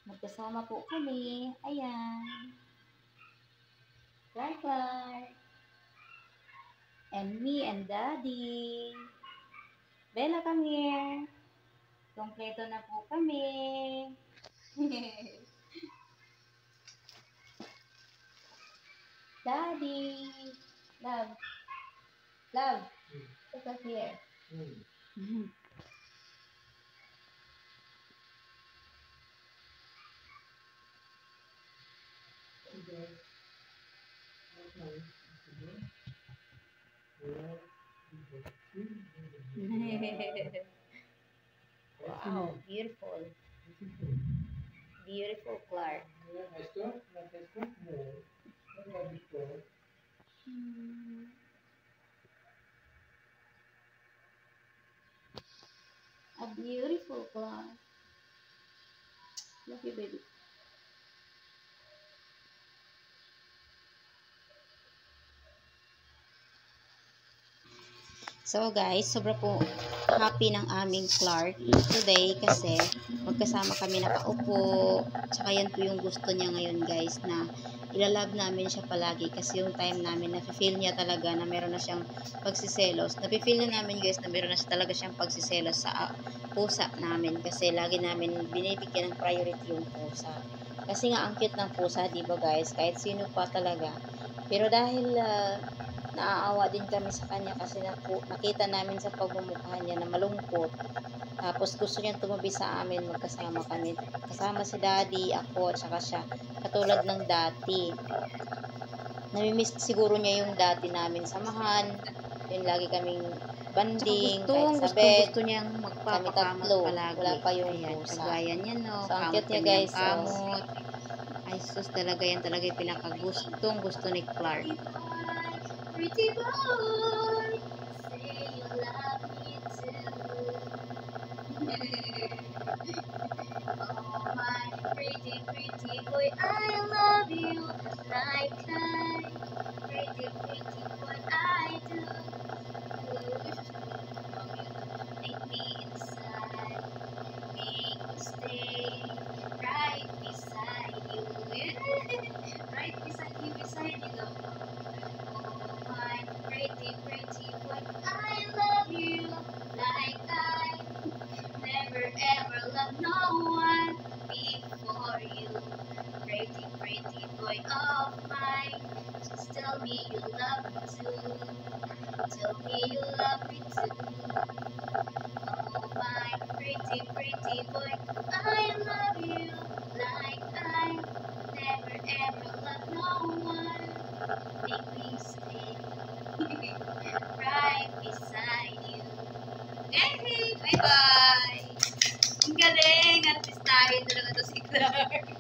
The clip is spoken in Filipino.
Magkasama po kami. Ayan. Clark. And me and Daddy. Bella, come here. Kompleto na po kami. Daddy. Love. Look up here. Wow, beautiful. Beautiful Clark. A beautiful Clark. Love you, baby. So guys, sobra po happy ng aming Clark today kasi magkasama kami nakaupo. Tsaka yan po yung gusto niya ngayon guys, na ilalab namin siya palagi kasi yung time namin nafe-feel niya talaga na meron na siyang pagsiselos. Nafe-feel na namin guys na meron na siya talaga siyang pagsiselos sa pusa namin kasi lagi namin binibigyan ng priority yung pusa. Kasi nga ang cute ng pusa, di ba guys? Kahit sino pa talaga. Pero dahil naaawa din kami sa kanya kasi nakita namin sa pagmumukha niya na malungkot. Tapos gusto niyang tumabi sa amin, magkasama kami. Kasama si Daddy, ako, at saka siya. Katulad ng dati. Namimiss siguro niya yung dati namin samahan. Yun, lagi kaming banding, kahit sa bed. Gusto niyang magpapakamot palagi. Wala pa yung pusa. Kagaya niya, no? So, ang cute niya guys. Kamot. Ay, sus, talaga yan talaga yung pinakagustong gusto ni Clark. Pretty boy, say you love me too. Oh my pretty boy, I love you like I. Pretty boy, I do. Take me inside, make me stay right beside you. Right beside you, Pretty boy, I love you like I never ever loved no one before you. Pretty boy of mine, just tell me you love me too. Tell me you love me too. Oh my pretty boy, I love you like I never ever loved no one. Make me stay right beside you. Okay, bye-bye! Ang galing! Artistahin talaga to si Clark.